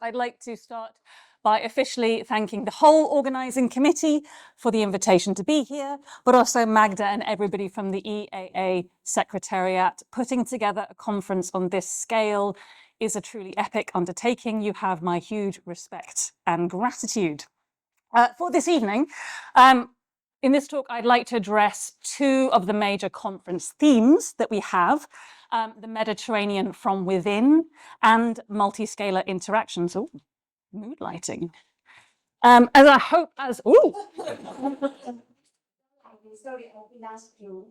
I'd like to start by officially thanking the whole organising committee for the invitation to be here, but also Magda and everybody from the EAA Secretariat. Putting together a conference on this scale is a truly epic undertaking. You have my huge respect and gratitude. For this evening, in this talk, I'd like to address two of the major conference themes that we have, the Mediterranean from within and multiscalar interactions. Oh, mood lighting. As I hope as, ooh.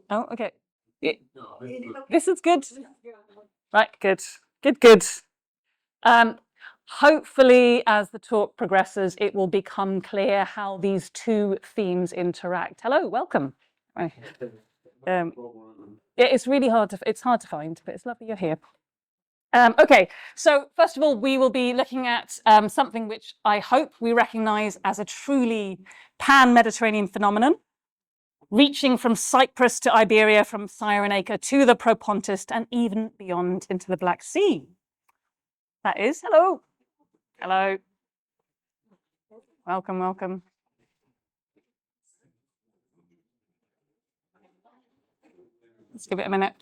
Oh, okay. This is good. Right, good. Hopefully, as the talk progresses, it will become clear how these two themes interact. Hello, welcome. It's really hard to find, but it's lovely you're here. Okay, so first of all, we will be looking at something which I hope we recognize as a truly pan-Mediterranean phenomenon, reaching from Cyprus to Iberia, from Cyrenaica to the Propontis, and even beyond into the Black Sea. That is, hello. Welcome. Let's give it a minute.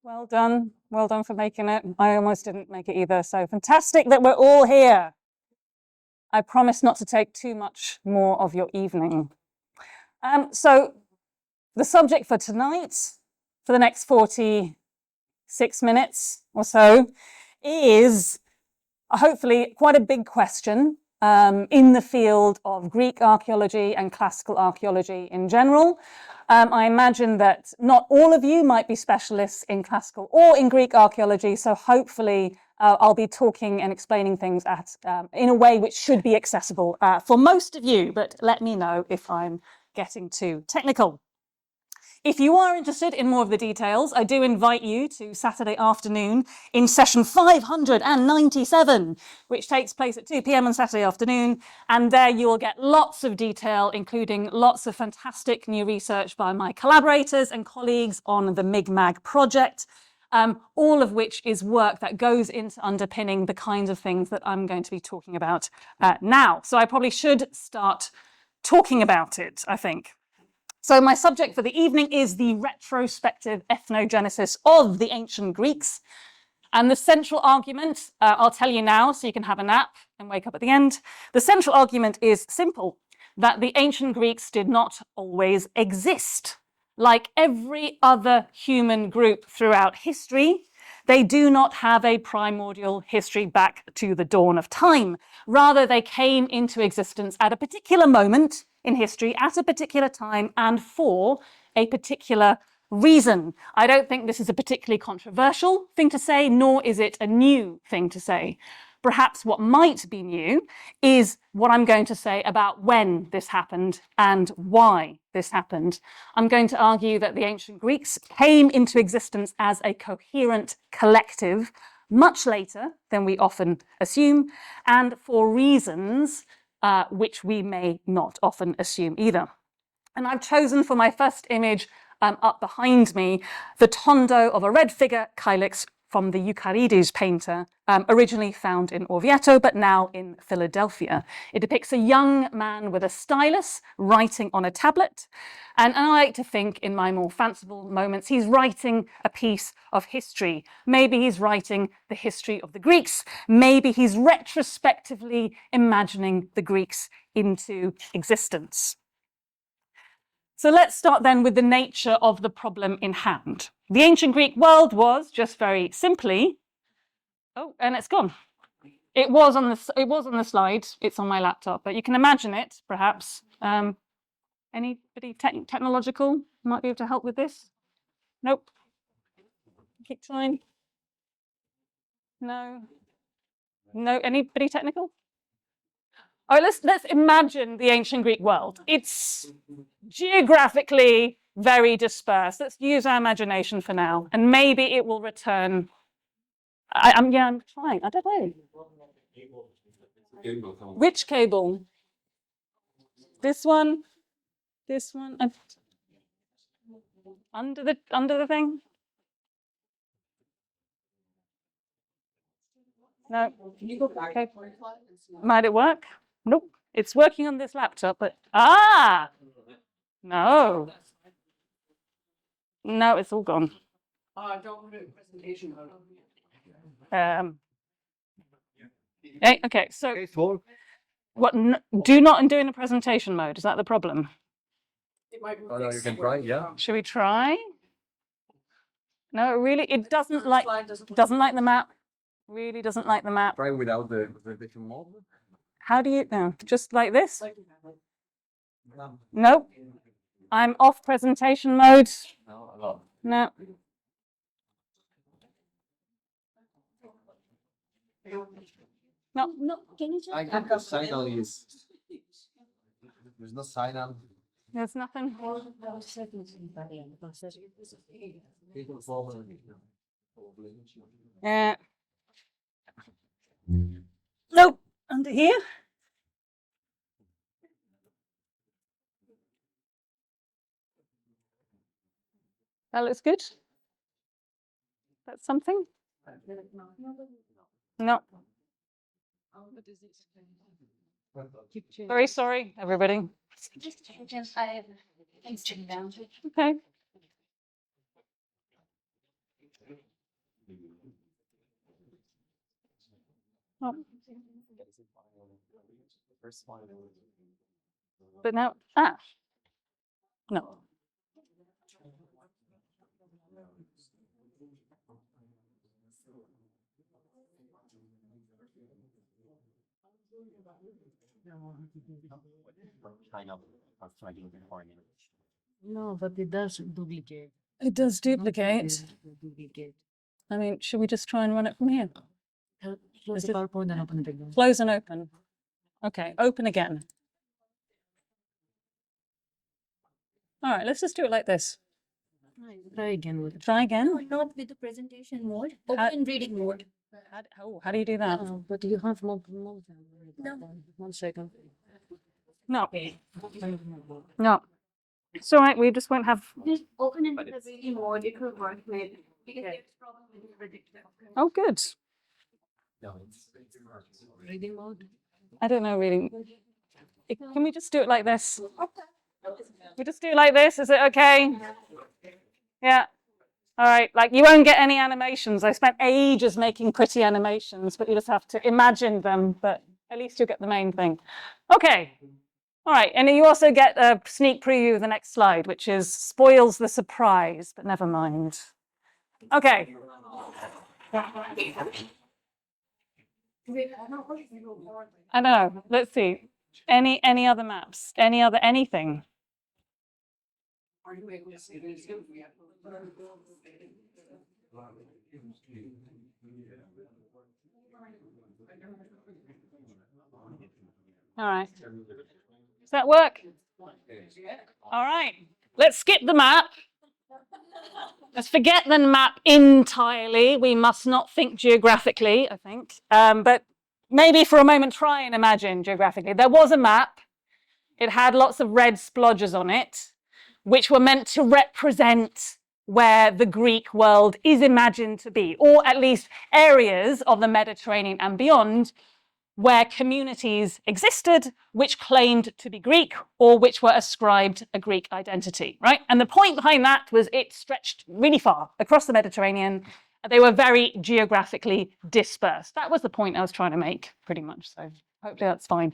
Well done for making it. I almost didn't make it either, so fantastic that we're all here. I promise not to take too much more of your evening. So the subject for tonight, for the next 46 minutes or so, is hopefully quite a big question in the field of Greek archaeology and classical archaeology in general. I imagine that not all of you might be specialists in classical or in Greek archaeology, so hopefully I'll be talking and explaining things in a way which should be accessible for most of you, but let me know if I'm getting too technical. If you are interested in more of the details, I do invite you to Saturday afternoon in session 597, which takes place at 2 p.m. on Saturday afternoon. And there you will get lots of detail, including lots of fantastic new research by my collaborators and colleagues on the MIG-MAG project, all of which is work that goes into underpinning the kinds of things that I'm going to be talking about now. So I probably should start talking about it, I think. So my subject for the evening is the retrospective ethnogenesis of the ancient Greeks. And the central argument, I'll tell you now so you can have a nap and wake up at the end. The central argument is simple, that the ancient Greeks did not always exist. Like every other human group throughout history, they do not have a primordial history back to the dawn of time. Rather, they came into existence at a particular moment in history, at a particular time, and for a particular reason. I don't think this is a particularly controversial thing to say, nor is it a new thing to say. Perhaps what might be new is what I'm going to say about when this happened and why this happened. I'm going to argue that the ancient Greeks came into existence as a coherent collective much later than we often assume, and for reasons which we may not often assume either. And I've chosen for my first image up behind me the tondo of a red figure, Kylix, from the Eucarides painter, originally found in Orvieto, but now in Philadelphia. It depicts a young man with a stylus writing on a tablet. And I like to think in my more fanciful moments, he's writing a piece of history. Maybe he's writing the history of the Greeks. Maybe he's retrospectively imagining the Greeks into existence. So let's start then with the nature of the problem in hand. The ancient Greek world was, just very simply, oh, and it's gone. It was on the slide. It's on my laptop, but you can imagine it, perhaps. Anybody technological might be able to help with this? Nope. Keep trying. No. Anybody technical? All right, let's imagine the ancient Greek world. It's geographically very dispersed. Let's use our imagination for now, and maybe it will return. I'm trying. I don't know. Which cable? This one? This one? Under the thing? No. Okay. Might it work? Nope. It's working on this laptop, but no. No, it's all gone. Don't put it in presentation mode. Okay, so what? Do not undo in the presentation mode. Is that the problem? Oh, no, you can try, yeah. Should we try? No, it doesn't like the map. Really doesn't like the map. Try without the presentation mode. How do you know? Just like this? Nope. I'm off presentation mode. No. No. Can you just? I think the signal is. There's no signal. There's nothing. Yeah. Nope. Under here. That looks good. That's something. No. Very sorry, everybody. Just I check down. Okay. Oh. But now, no. No, but it does duplicate. It does duplicate. I mean, should we just try and run it from here? Close the PowerPoint and open it again. Close and open. Okay, open again. All right, let's just do it like this. Try again with it. Try again. No, not with the presentation mode. Open reading mode. How do you do that? But you have more. No. 1 second. No. No. It's all right. We just won't have. Just open into the reading mode. It will work maybe. Because there's problem with the predictor. Oh, good. No, it's Reading mode. I don't know reading. Can we just do it like this? We just do it like this. Is it okay? Yeah. All right. Like you won't get any animations. I spent ages making pretty animations, but you just have to imagine them. But at least you'll get the main thing. Okay. All right. And you also get a sneak preview of the next slide, which is spoils the surprise, but never mind. Okay. I don't know. Let's see. Any other maps? Any other anything? Are you able to see this? All right. Does that work? All right. Let's skip the map. Let's forget the map entirely. We must not think geographically, I think. But maybe for a moment try and imagine geographically. There was a map. It had lots of red splodges on it, which were meant to represent where the Greek world is imagined to be, or at least areas of the Mediterranean and beyond where communities existed which claimed to be Greek or which were ascribed a Greek identity, right? And the point behind that was it stretched really far across the Mediterranean. They were very geographically dispersed. That was the point I was trying to make, pretty much, so hopefully that's fine.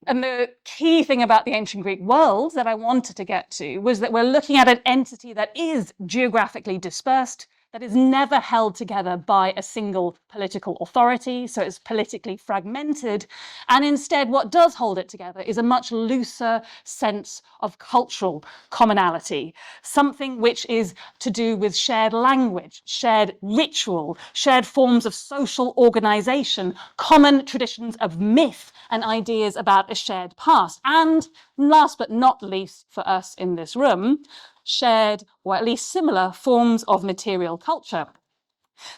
And the key thing about the ancient Greek world that I wanted to get to was that we're looking at an entity that is geographically dispersed, that is never held together by a single political authority, so it's politically fragmented. And instead, what does hold it together is a much looser sense of cultural commonality, something which is to do with shared language, shared ritual, shared forms of social organization, common traditions of myth and ideas about a shared past. And last but not least for us in this room, shared, or at least similar, forms of material culture.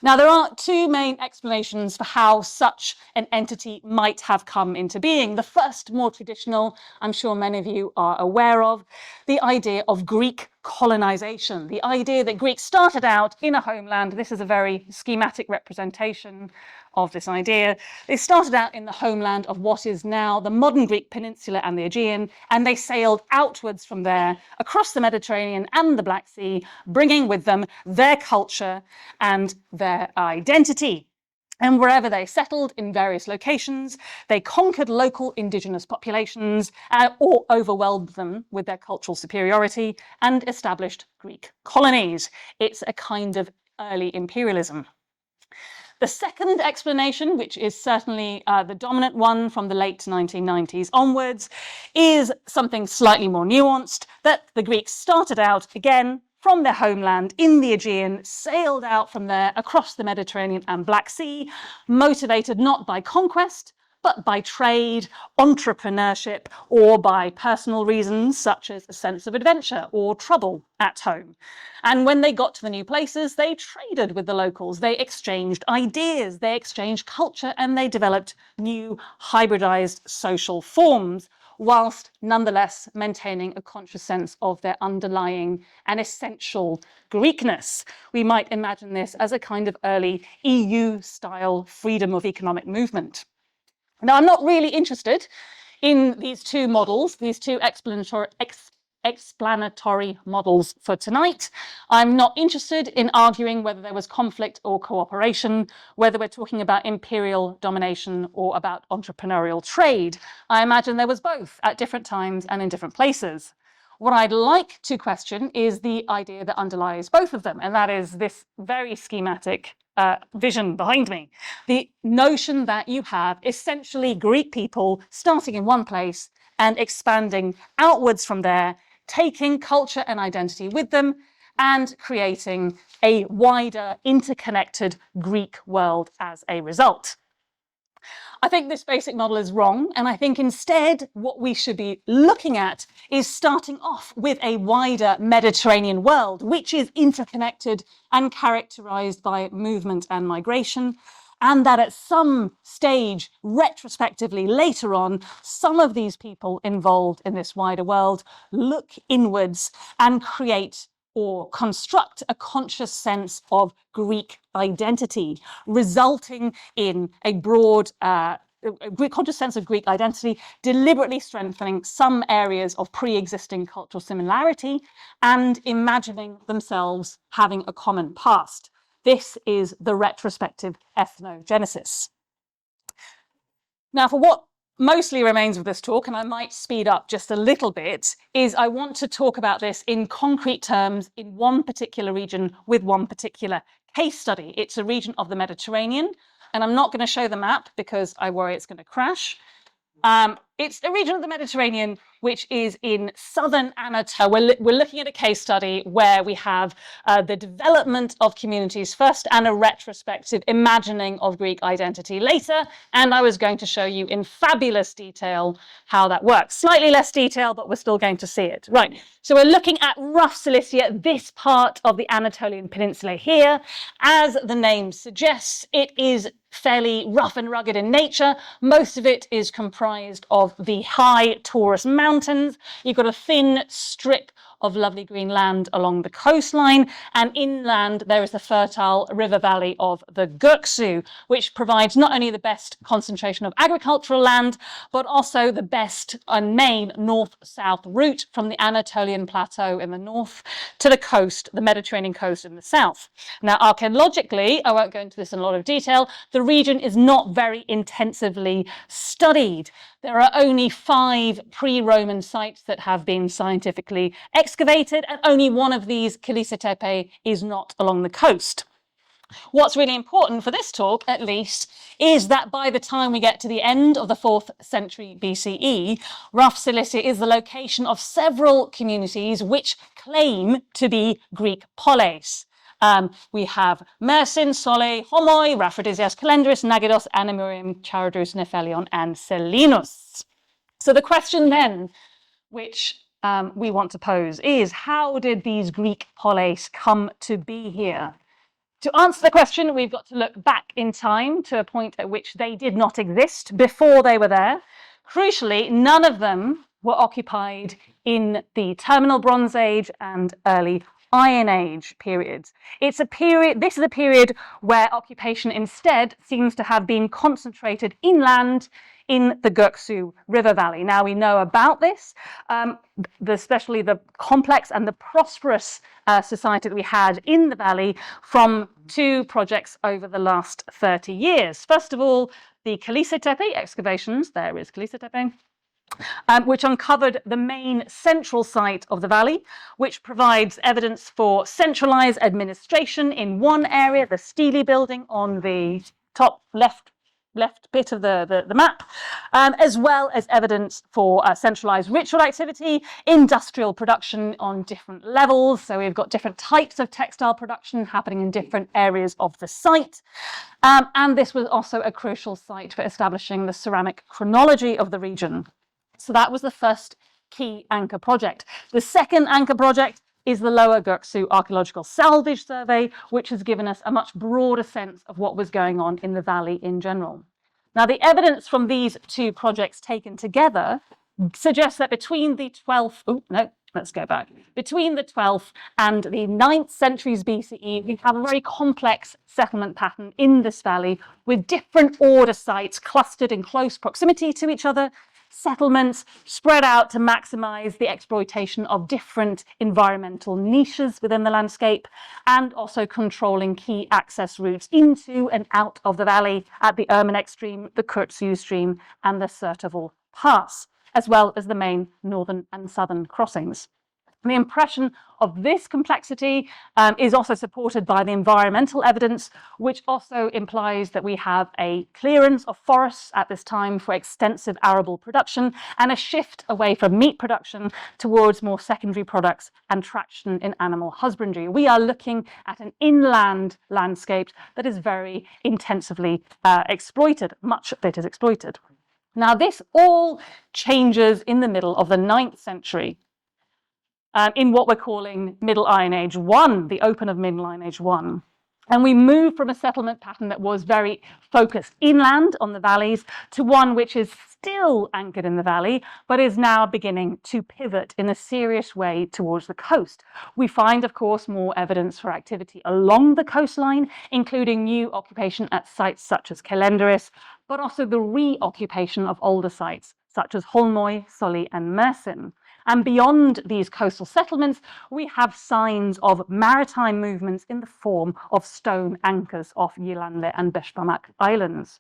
Now, there are two main explanations for how such an entity might have come into being. The first, more traditional, I'm sure many of you are aware of, the idea of Greek colonization, the idea that Greeks started out in a homeland. This is a very schematic representation of this idea. They started out in the homeland of what is now the modern Greek peninsula and the Aegean, and they sailed outwards from there across the Mediterranean and the Black Sea, bringing with them their culture and their identity. And wherever they settled in various locations, they conquered local indigenous populations or overwhelmed them with their cultural superiority and established Greek colonies. It's a kind of early imperialism. The second explanation, which is certainly the dominant one from the late 1990s onwards, is something slightly more nuanced, that the Greeks started out again from their homeland in the Aegean, sailed out from there across the Mediterranean and Black Sea, motivated not by conquest, but by trade, entrepreneurship, or by personal reasons such as a sense of adventure or trouble at home. And when they got to the new places, they traded with the locals, they exchanged ideas, they exchanged culture, and they developed new hybridized social forms, whilst nonetheless maintaining a conscious sense of their underlying and essential Greekness. We might imagine this as a kind of early EU-style freedom of economic movement. Now, I'm not really interested in these two models, these two explanatory models for tonight. I'm not interested in arguing whether there was conflict or cooperation, whether we're talking about imperial domination or about entrepreneurial trade. I imagine there was both at different times and in different places. What I'd like to question is the idea that underlies both of them, and that is this very schematic vision behind me. The notion that you have essentially Greek people starting in one place and expanding outwards from there, taking culture and identity with them and creating a wider interconnected Greek world as a result. I think this basic model is wrong, and I think instead what we should be looking at is starting off with a wider Mediterranean world, which is interconnected and characterized by movement and migration, and that at some stage, retrospectively later on, some of these people involved in this wider world look inwards and create or construct a conscious sense of Greek identity, resulting in a broad conscious sense of Greek identity, deliberately strengthening some areas of pre-existing cultural similarity and imagining themselves having a common past. This is the retrospective ethnogenesis. Now, for what mostly remains of this talk, and I might speed up just a little bit, is I want to talk about this in concrete terms in one particular region with one particular case study. It's a region of the Mediterranean, and I'm not going to show the map because I worry it's going to crash. It's a region of the Mediterranean which is in southern Anatolia. We're looking at a case study where we have the development of communities first and a retrospective imagining of Greek identity later. And I was going to show you in fabulous detail how that works. Slightly less detail, but we're still going to see it. Right, so we're looking at rough Cilicia, this part of the Anatolian Peninsula here. As the name suggests, it is fairly rough and rugged in nature. Most of it is comprised of the high Taurus mountains. You've got a thin strip of lovely green land along the coastline, and inland there is the fertile river valley of the Gurksu, which provides not only the best concentration of agricultural land, but also the best and main north-south route from the Anatolian plateau in the north to the coast, the Mediterranean coast in the south. Now, archaeologically, I won't go into this in a lot of detail, the region is not very intensively studied. There are only 5 pre-Roman sites that have been scientifically excavated, and only one of these, Kilise Tepe, is not along the coast. What's really important for this talk, at least, is that by the time we get to the end of the 4th century BCE, Rough Cilicia is the location of several communities which claim to be Greek polis. We have Mersin, Sole, Homoi, Raphrodizias, Calendris, Nagidos, Anamurium, Charadus, Nephelion, and Selinus. So the question then, which we want to pose, is how did these Greek polis come to be here? To answer the question, we've got to look back in time to a point at which they did not exist before they were there. Crucially, none of them were occupied in the Terminal Bronze Age and early Iron Age periods. This is a period where occupation instead seems to have been concentrated inland in the Gurksu River Valley. Now we know about this, especially the complex and the prosperous society that we had in the valley from two projects over the last 30 years. First of all, the Naoíse Tepe excavations, there is Naoíse Tepe, which uncovered the main central site of the valley, which provides evidence for centralized administration in one area, the Steely building on the top left bit of the map, as well as evidence for centralized ritual activity, industrial production on different levels. So we've got different types of textile production happening in different areas of the site. And this was also a crucial site for establishing the ceramic chronology of the region. So that was the first key anchor project. The second anchor project is the Lower Gurksu Archaeological Salvage Survey, which has given us a much broader sense of what was going on in the valley in general. Now, the evidence from these two projects taken together suggests that between the 12th, between the 12th and the 9th centuries BCE, we have a very complex settlement pattern in this valley with different order sites clustered in close proximity to each other, settlements spread out to maximize the exploitation of different environmental niches within the landscape, and also controlling key access routes into and out of the valley at the Ermanek stream, the Kurtsu stream, and the Sertoval Pass, as well as the main northern and southern crossings. The impression of this complexity is also supported by the environmental evidence, which also implies that we have a clearance of forests at this time for extensive arable production and a shift away from meat production towards more secondary products and traction in animal husbandry. We are looking at an inland landscape that is very intensively exploited. Much of it is exploited. Now, this all changes in the middle of the 9th century. In what we're calling Middle Iron Age 1, the open of Middle Iron Age 1. And we move from a settlement pattern that was very focused inland on the valleys to one which is still anchored in the valley, but is now beginning to pivot in a serious way towards the coast. We find, of course, more evidence for activity along the coastline, including new occupation at sites such as Kelenderis, but also the reoccupation of older sites such as Holmoy, Soli, and Mersin. And beyond these coastal settlements, we have signs of maritime movements in the form of stone anchors off Yilande and Beshbamak Islands.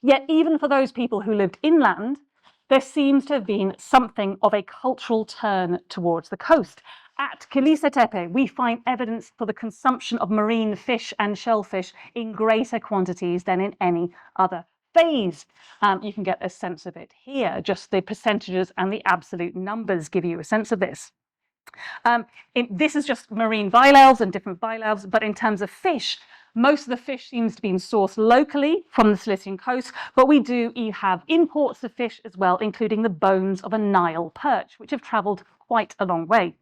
Yet even for those people who lived inland, there seems to have been something of a cultural turn towards the coast. At Naoíse Tepe, we find evidence for the consumption of marine fish and shellfish in greater quantities than in any other phase. You can get a sense of it here. Just the percentages and the absolute numbers give you a sense of this. This is just marine bivalves and different bivalves, but in terms of fish, most of the fish seems to be sourced locally from the Cilician coast, but we do have imports of fish as well, including the bones of a Nile perch, which have travelled quite a long way.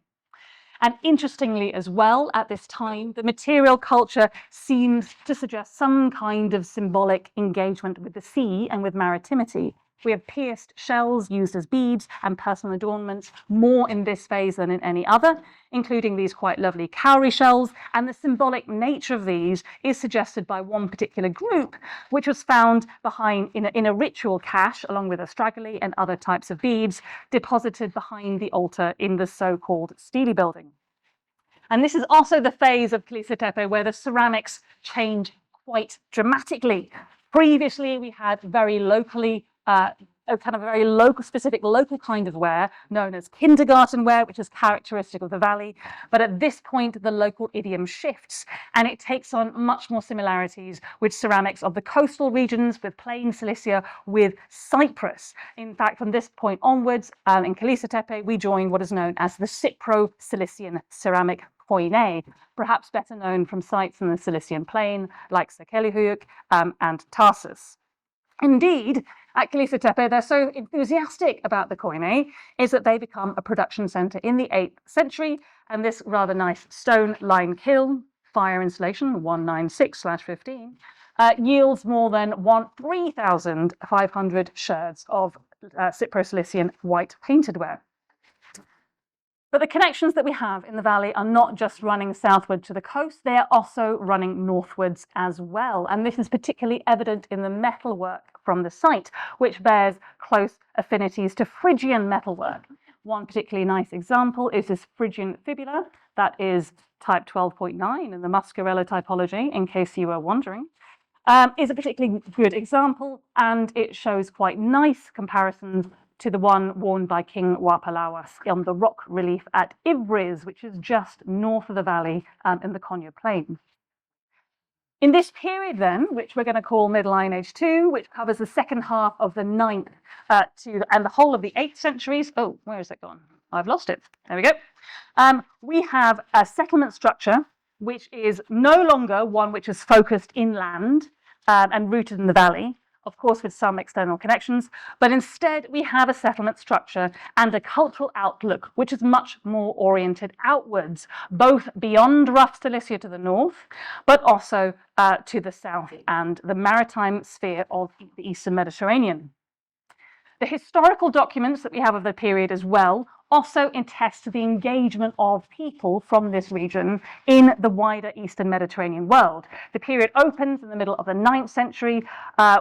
And interestingly as well, at this time, the material culture seems to suggest some kind of symbolic engagement with the sea and with maritimity. We have pierced shells used as beads and personal adornments, more in this phase than in any other, including these quite lovely cowrie shells. And the symbolic nature of these is suggested by one particular group, which was found behind in a ritual cache, along with a straggly and other types of beads, deposited behind the altar in the so-called Steely building. And this is also the phase of Naoíse Tepe where the ceramics change quite dramatically. Previously, we had very locally a kind of very specific local kind of wear known as kindergarten wear, which is characteristic of the valley. But at this point, the local idiom shifts and it takes on much more similarities with ceramics of the coastal regions, with plain Cilicia, with Cyprus. In fact, from this point onwards, in Naoíse Tepe, we join what is known as the Cypro-Cilician ceramic koine, perhaps better known from sites in the Cilician plain like Sekelihuuk and Tarsus. Indeed, at Naoíse Tepe, they're so enthusiastic about the koine is that they become a production centre in the 8th century, and this rather nice stone lime kiln fire insulation 196/15 yields more than 3,500 sherds of Cypro-Cilician white painted ware. But the connections that we have in the valley are not just running southward to the coast, they are also running northwards as well. And this is particularly evident in the metalwork from the site, which bears close affinities to Phrygian metalwork. One particularly nice example is this Phrygian fibula that is type 12.9 in the Muscarella typology, in case you were wondering. Is a particularly good example, and it shows quite nice comparisons to the one worn by King Wapalawas on the rock relief at Ivriz, which is just north of the valley in the Konya Plain. In this period then, which we're going to call Middle Iron Age 2, which covers the second half of the 9th and the whole of the 8th centuries. Oh, where has it gone? I've lost it. There we go. We have a settlement structure which is no longer one which is focused inland and rooted in the valley, of course with some external connections, but instead we have a settlement structure and a cultural outlook which is much more oriented outwards, both beyond rough Cilicia to the north, but also to the south and the maritime sphere of the Eastern Mediterranean. The historical documents that we have of the period as well also attest to the engagement of people from this region in the wider Eastern Mediterranean world. The period opens in the middle of the 9th century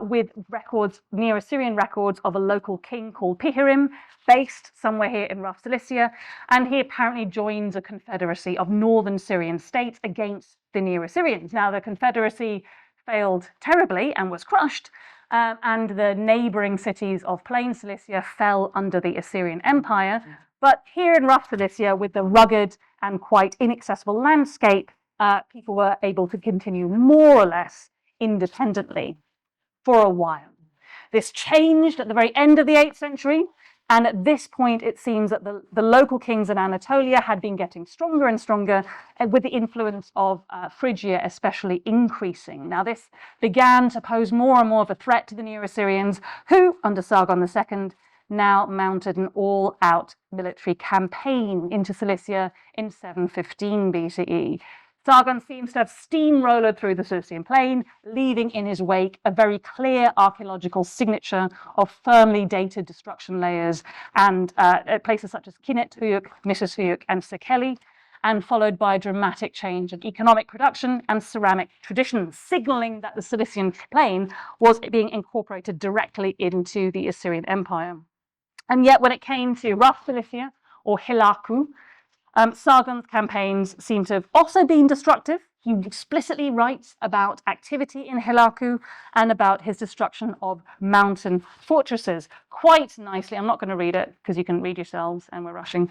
with records, Neo-Assyrian records of a local king called Pihirim, based somewhere here in rough Cilicia, and he apparently joins a confederacy of northern Syrian states against the Neo-Assyrians. Now, the confederacy failed terribly and was crushed, and the neighboring cities of Plain Cilicia fell under the Assyrian Empire. But here in rough Cilicia, with the rugged and quite inaccessible landscape, people were able to continue more or less independently for a while. This changed at the very end of the 8th century, and at this point it seems that the local kings in Anatolia had been getting stronger and stronger, with the influence of Phrygia especially increasing. Now this began to pose more and more of a threat to the Neo-Assyrians, who, under Sargon II, now mounted an all-out military campaign into Cilicia in 715 BCE. Sargon seems to have steamrolled through the Cilician plain, leaving in his wake a very clear archaeological signature of firmly dated destruction layers and places such as Kinnet Huyuk, Mrs. Huyuk, and Sekeli, and followed by a dramatic change in economic production and ceramic traditions, signaling that the Cilician plain was being incorporated directly into the Assyrian Empire. And yet when it came to rough Cilicia, or Hilaku, Sargon's campaigns seem to have also been destructive. He explicitly writes about activity in Hilaku and about his destruction of mountain fortresses. Quite nicely, I'm not going to read it because you can read yourselves and we're rushing,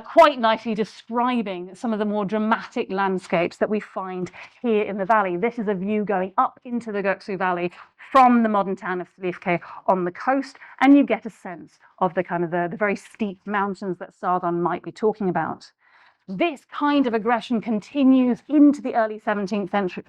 quite nicely describing some of the more dramatic landscapes that we find here in the valley. This is a view going up into the Göksu Valley from the modern town of Silifke on the coast, and you get a sense of the kind of the very steep mountains that Sargon might be talking about. This kind of aggression continues into the early 17th century,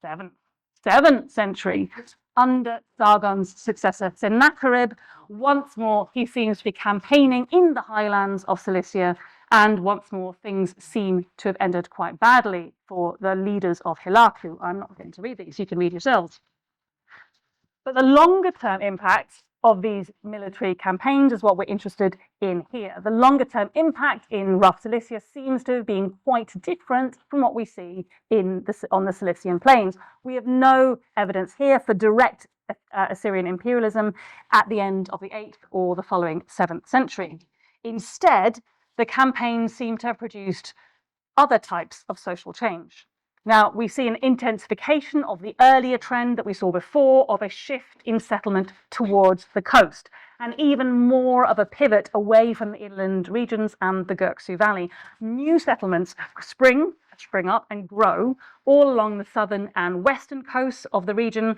7th century, under Sargon's successor Sennacherib. Once more, he seems to be campaigning in the highlands of Cilicia, and once more, things seem to have ended quite badly for the leaders of Hilaku. I'm not going to read these, you can read yourselves. But the longer-term impact of these military campaigns is what we're interested in here. The longer-term impact in rough Cilicia seems to have been quite different from what we see on the Cilician plains. We have no evidence here for direct Assyrian imperialism at the end of the 8th or the following 7th century. Instead, the campaigns seem to have produced other types of social change. Now, we see an intensification of the earlier trend that we saw before of a shift in settlement towards the coast, and even more of a pivot away from the inland regions and the Göksu Valley. New settlements spring up and grow all along the southern and western coasts of the region.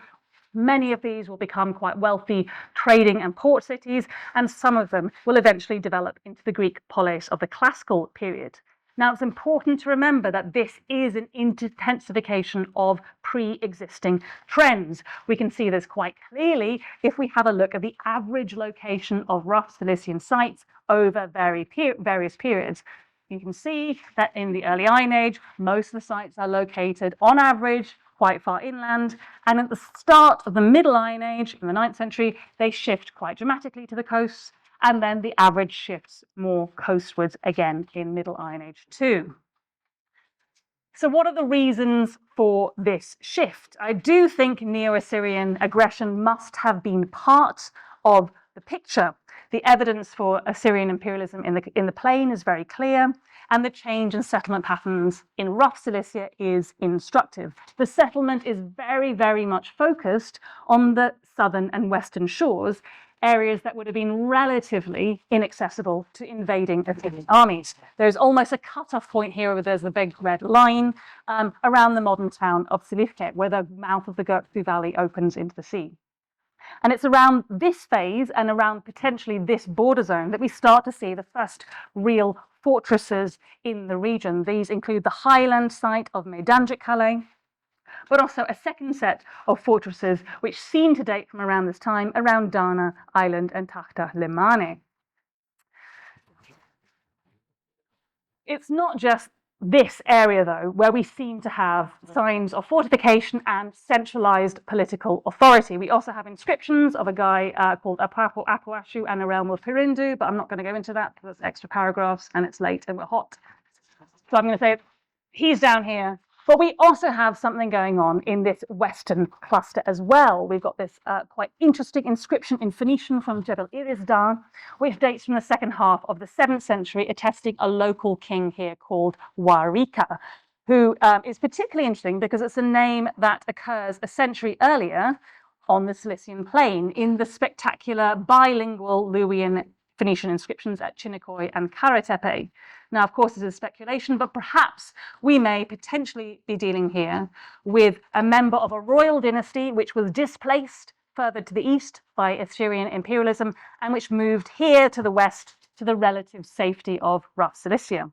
Many of these will become quite wealthy trading and port cities, and some of them will eventually develop into the Greek polis of the classical period. Now, it's important to remember that this is an intensification of pre-existing trends. We can see this quite clearly if we have a look at the average location of rough Cilician sites over various periods. you can see that in the early Iron Age, most of the sites are located on average quite far inland. And at the start of the Middle Iron Age, in the 9th century, they shift quite dramatically to the coasts. And then the average shifts more coastwards again in Middle Iron Age too. So what are the reasons for this shift? I do think Neo-Assyrian aggression must have been part of the picture. The evidence for Assyrian imperialism in the plain is very clear, and the change in settlement patterns in rough Cilicia is instructive. The settlement is very, very much focused on the southern and western shores, areas that would have been relatively inaccessible to invading Assyrian armies. There's almost a cut-off point here where there's the big red line around the modern town of Silifke, where the mouth of the Göksu Valley opens into the sea. And it's around this phase and around potentially this border zone that we start to see the first real fortresses in the region. These include the highland site of Meydanjik-Kale, but also a second set of fortresses which seem to date from around this time around Dana Island and Tahta Limane. It's not just this area, though, where we seem to have signs of fortification and centralized political authority. We also have inscriptions of a guy called Apapo Apuashu and a realm of Pirindu, but I'm not going to go into that because it's extra paragraphs and it's late and we're hot. So I'm going to say he's down here. But we also have something going on in this western cluster as well. We've got this quite interesting inscription in Phoenician from Jebel Irizdan, which dates from the second half of the 7th century, attesting a local king here called Warika, who is particularly interesting because it's a name that occurs a century earlier on the Cilician plain in the spectacular bilingual Luwian Phoenician inscriptions at Chinikoi and Karatepe. Now, of course, this is speculation, but perhaps we may potentially be dealing here with a member of a royal dynasty which was displaced further to the east by Assyrian imperialism and which moved here to the west to the relative safety of rough Cilicia.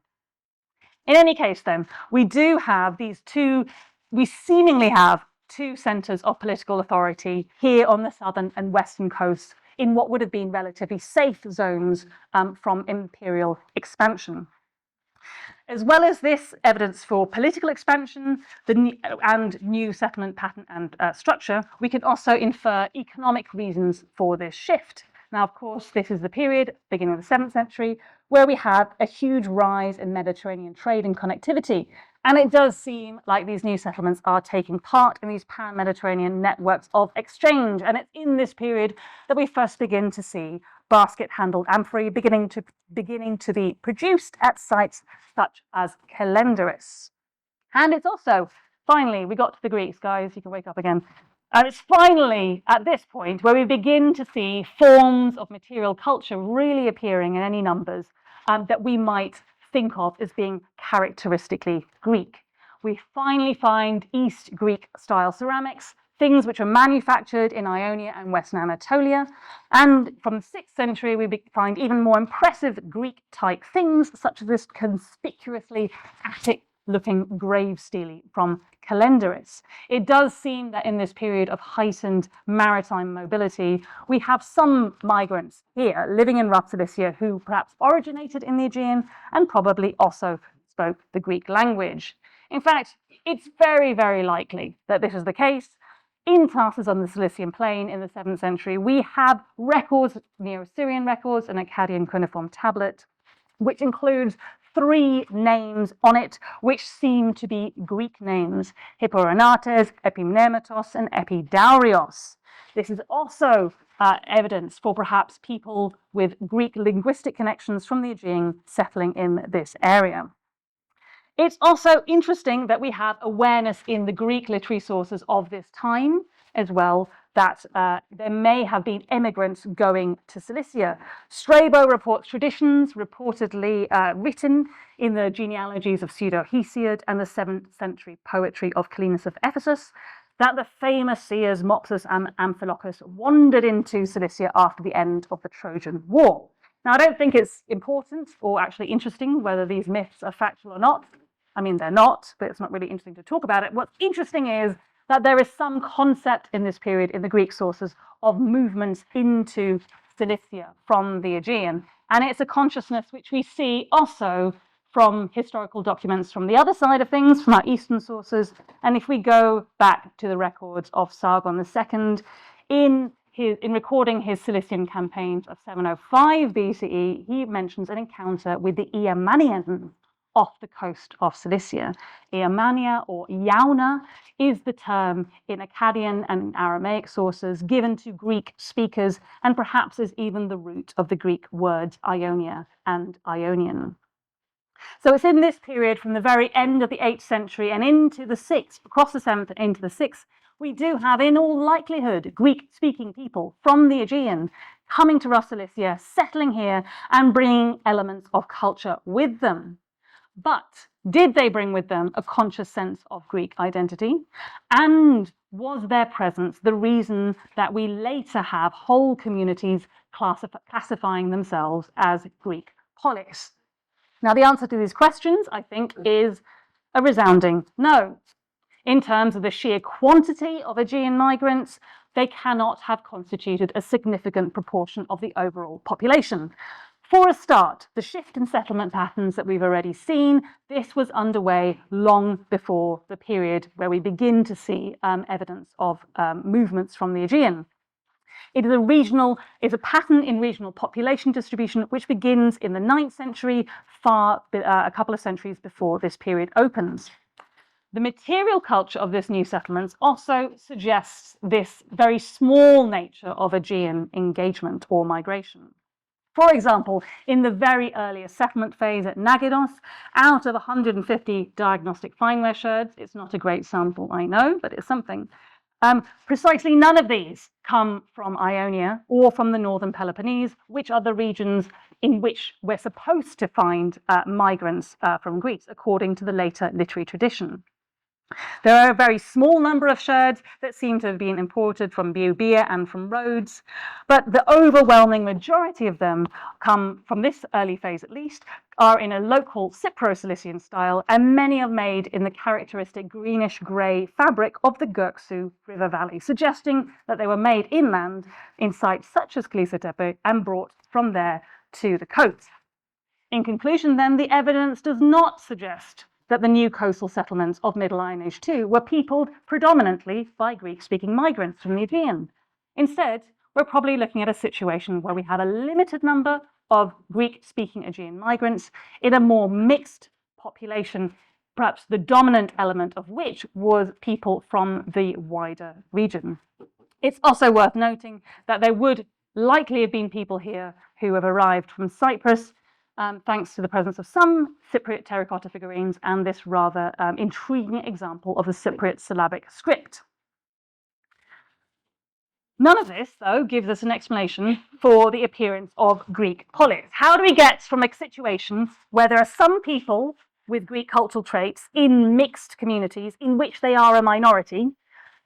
In any case, then, we do have we seemingly have two centers of political authority here on the southern and western coasts in what would have been relatively safe zones from imperial expansion. As well as this evidence for political expansion and new settlement pattern and structure, we can also infer economic reasons for this shift. Now, of course, this is the period, beginning of the 7th century, where we have a huge rise in Mediterranean trade and connectivity. And it does seem like these new settlements are taking part in these pan-Mediterranean networks of exchange. And it's in this period that we first begin to see basket-handled amphorae beginning to be produced at sites such as Calendaris. And it's also, finally, we got to the Greeks, guys, you can wake up again. And it's finally at this point where we begin to see forms of material culture really appearing in any numbers that we might think of as being characteristically Greek. We finally find East Greek style ceramics, things which are manufactured in Ionia and Western Anatolia. And from the 6th century, we find even more impressive Greek type things, such as this conspicuously Attic looking grave stele from Calendaris. It does seem that in this period of heightened maritime mobility, we have some migrants here living in rough Cilicia who perhaps originated in the Aegean and probably also spoke the Greek language. In fact, it's very, very likely that this is the case. In Tarsus on the Cilician plain in the 7th century, we have records, Neo-Assyrian records, an Akkadian cuneiform tablet, which includes 3 names on it, which seem to be Greek names: Hipporenates, Epimnematos, and Epidaurios. This is also evidence for perhaps people with Greek linguistic connections from the Aegean settling in this area. It's also interesting that we have awareness in the Greek literary sources of this time as well that there may have been immigrants going to Cilicia. Strabo reports traditions reportedly written in the genealogies of Pseudo-Hesiod and the 7th century poetry of Calenus of Ephesus that the famous seers Mopsus and Amphilochus wandered into Cilicia after the end of the Trojan War. Now, I don't think it's important or actually interesting whether these myths are factual or not. I mean, they're not, but it's not really interesting to talk about it. What's interesting is that there is some concept in this period in the Greek sources of movements into Cilicia from the Aegean. And it's a consciousness which we see also from historical documents from the other side of things, from our Eastern sources. And if we go back to the records of Sargon II, in recording his Cilician campaigns of 705 BCE, he mentions an encounter with the Iamanians off the coast of Cilicia. Iamania, or Yauna, is the term in Akkadian and Aramaic sources given to Greek speakers, and perhaps is even the root of the Greek words Ionia and Ionian. So it's in this period, from the very end of the 8th century and into the 6th, across the 7th and into the 6th, we do have, in all likelihood, Greek-speaking people from the Aegean coming to Rough Cilicia, settling here, and bringing elements of culture with them. But did they bring with them a conscious sense of Greek identity? And was their presence the reason that we later have whole communities classifying themselves as Greek polis? Now, the answer to these questions, I think, is a resounding no. In terms of the sheer quantity of Aegean migrants, they cannot have constituted a significant proportion of the overall population. For a start, the shift in settlement patterns that we've already seen, this was underway long before the period where we begin to see evidence of movements from the Aegean. It is a pattern in regional population distribution which begins in the 9th century, a couple of centuries before this period opens. The material culture of this new settlements also suggests this very small nature of Aegean engagement or migration. For example, in the very earliest settlement phase at Nagidos, out of 150 diagnostic fineware sherds, it's not a great sample, I know, but it's something. Precisely none of these come from Ionia or from the northern Peloponnese, which are the regions in which we're supposed to find migrants from Greece, according to the later literary tradition. There are a very small number of sherds that seem to have been imported from Boeotia and from Rhodes, but the overwhelming majority of them come from this early phase at least, are in a local Cypro-Cilician style, and many are made in the characteristic greenish-grey fabric of the Gurksu River Valley, suggesting that they were made inland in sites such as Klisatepe and brought from there to the coast. In conclusion, then, the evidence does not suggest that the new coastal settlements of Middle Iron Age II were peopled predominantly by Greek-speaking migrants from the Aegean. Instead, we're probably looking at a situation where we had a limited number of Greek-speaking Aegean migrants in a more mixed population, perhaps the dominant element of which was people from the wider region. It's also worth noting that there would likely have been people here who have arrived from Cyprus, thanks to the presence of some Cypriot terracotta figurines and this rather intriguing example of the Cypriot syllabic script. None of this, though, gives us an explanation for the appearance of Greek polis. How do we get from a situation where there are some people with Greek cultural traits in mixed communities in which they are a minority,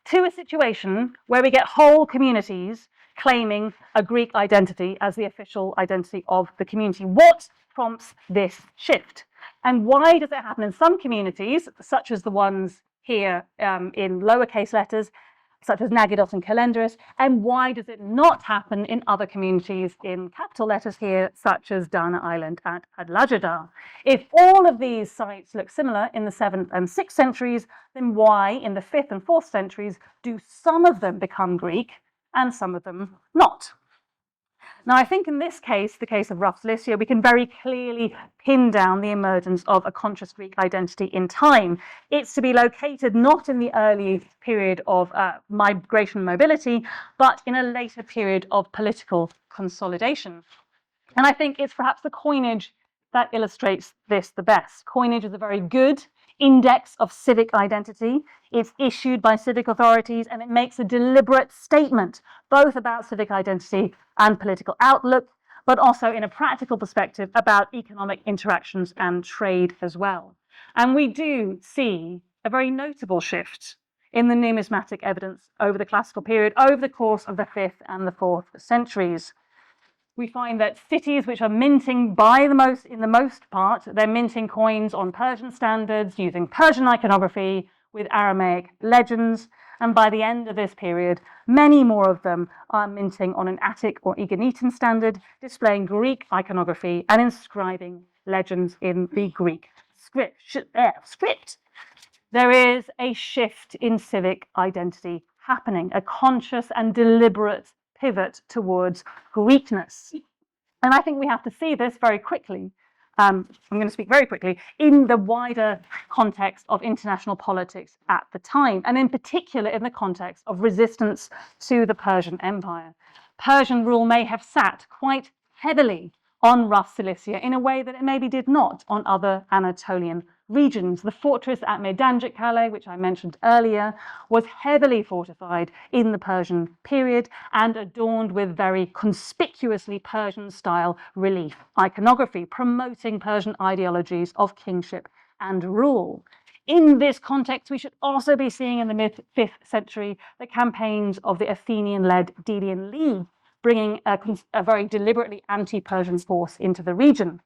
to a situation where we get whole communities claiming a Greek identity as the official identity of the community? What prompts this shift? And why does it happen in some communities, such as the ones here in lowercase letters, such as Nagidos and Calendaris, and why does it not happen in other communities in capital letters here, such as Dana Island and Adlajadar? If all of these sites look similar in the 7th and 6th centuries, then why in the 5th and 4th centuries do some of them become Greek and some of them not? Now, I think in this case, the case of Rough Cilicia, we can very clearly pin down the emergence of a conscious Greek identity in time. It's to be located not in the early period of migration mobility, but in a later period of political consolidation. And I think it's perhaps the coinage that illustrates this the best. Coinage is a very good index of civic identity. It's issued by civic authorities, and it makes a deliberate statement both about civic identity and political outlook, but also in a practical perspective about economic interactions and trade as well. And we do see a very notable shift in the numismatic evidence over the classical period, over the course of the 5th and the 4th centuries. We find that cities which are minting in the most part, they're minting coins on Persian standards, using Persian iconography with Aramaic legends. And by the end of this period, many more of them are minting on an Attic or Eginetan standard, displaying Greek iconography and inscribing legends in the Greek script. There is a shift in civic identity happening, a conscious and deliberate pivot towards Greekness. And I think we have to see this very quickly. I'm going to speak very quickly in the wider context of international politics at the time, and in particular in the context of resistance to the Persian Empire. Persian rule may have sat quite heavily on rough Cilicia in a way that it maybe did not on other Anatolian regions. The fortress at Meydanjikale, which I mentioned earlier, was heavily fortified in the Persian period and adorned with very conspicuously Persian-style relief iconography, promoting Persian ideologies of kingship and rule. In this context, we should also be seeing in the mid-5th century the campaigns of the Athenian-led Delian League, bringing a very deliberately anti-Persian force into the region.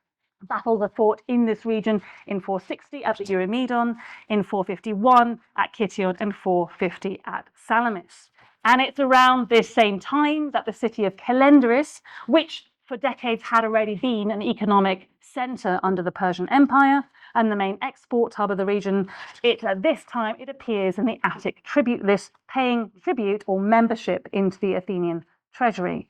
Battles are fought in this region in 460 at the Eurymedon, in 451 at Kition, and 450 at Salamis. And it's around this same time that the city of Calendris, which for decades had already been an economic center under the Persian Empire and the main export hub of the region, at this time it appears in the Attic tribute list, paying tribute or membership into the Athenian treasury.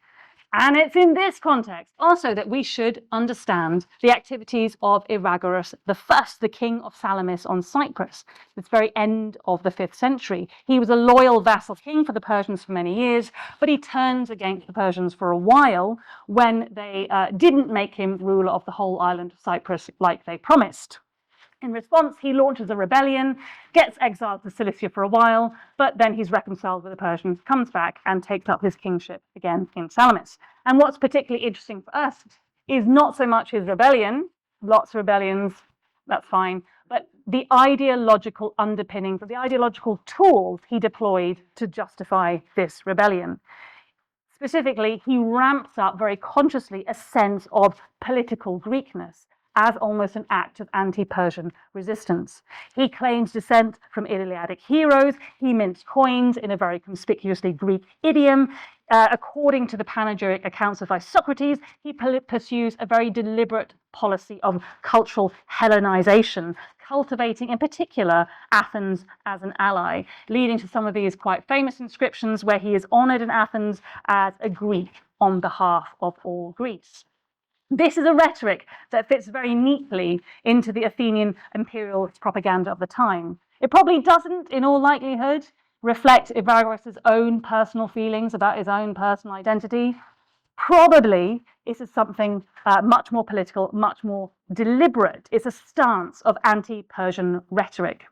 And it's in this context also that we should understand the activities of Eragoras I, the king of Salamis on Cyprus, this very end of the 5th century. He was a loyal vassal king for the Persians for many years, but he turns against the Persians for a while when they didn't make him ruler of the whole island of Cyprus like they promised. In response, he launches a rebellion, gets exiled to Cilicia for a while, but then he's reconciled with the Persians, comes back and takes up his kingship again in Salamis. And what's particularly interesting for us is not so much his rebellion, lots of rebellions, that's fine, but the ideological underpinnings, the ideological tools he deployed to justify this rebellion. Specifically, he ramps up very consciously a sense of political Greekness as almost an act of anti-Persian resistance. He claims descent from Iliadic heroes. He mints coins in a very conspicuously Greek idiom. According to the panegyric accounts of Socrates, he pursues a very deliberate policy of cultural Hellenization, cultivating in particular Athens as an ally, leading to some of these quite famous inscriptions where he is honored in Athens as a Greek on behalf of all Greece. This is a rhetoric that fits very neatly into the Athenian imperial propaganda of the time. It probably doesn't, in all likelihood, reflect Evagrius' own personal feelings about his own personal identity. Probably this is something much more political, much more deliberate. It's a stance of anti-Persian rhetoric.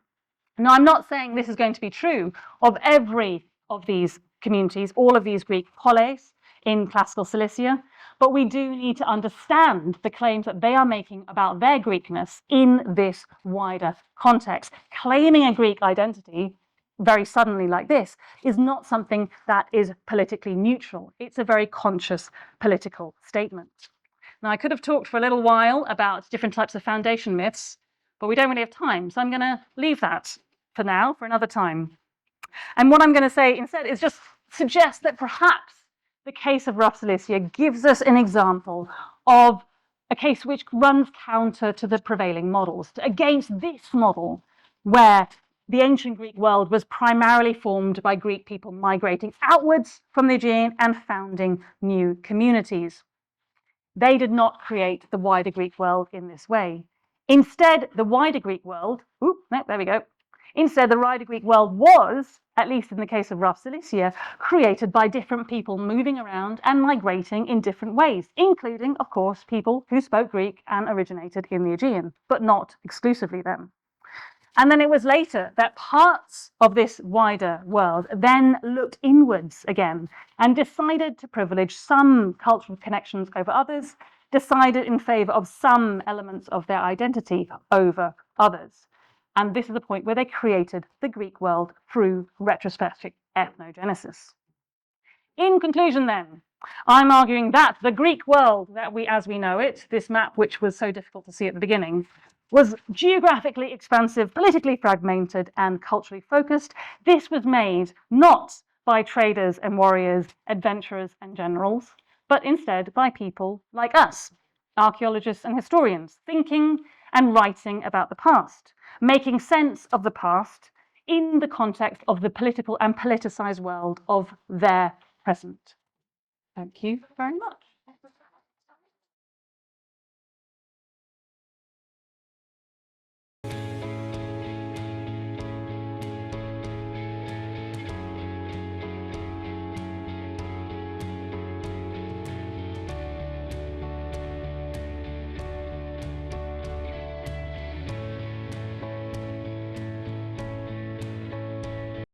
Now, I'm not saying this is going to be true of every of these communities, all of these Greek polis in classical Cilicia, but we do need to understand the claims that they are making about their Greekness in this wider context. Claiming a Greek identity very suddenly like this is not something that is politically neutral. It's a very conscious political statement. Now, I could have talked for a little while about different types of foundation myths, but we don't really have time, so I'm going to leave that for now, for another time. And what I'm going to say instead is just suggest that perhaps the case of rough Cilicia gives us an example of a case which runs counter to the prevailing models, against this model where the ancient Greek world was primarily formed by Greek people migrating outwards from the Aegean and founding new communities. They did not create the wider Greek world in this way. Instead, the wider Greek world, Instead, the wider Greek world was, at least in the case of rough Cilicia, created by different people moving around and migrating in different ways, including, of course, people who spoke Greek and originated in the Aegean, but not exclusively them. And then it was later that parts of this wider world then looked inwards again and decided to privilege some cultural connections over others, decided in favor of some elements of their identity over others. And this is the point where they created the Greek world through retrospective ethnogenesis. In conclusion then, I'm arguing that the Greek world that as we know it, this map which was so difficult to see at the beginning, was geographically expansive, politically fragmented, and culturally focused. This was made not by traders and warriors, adventurers and generals, but instead by people like us, archaeologists and historians, thinking and writing about the past, making sense of the past in the context of the political and politicized world of their present. Thank you very much.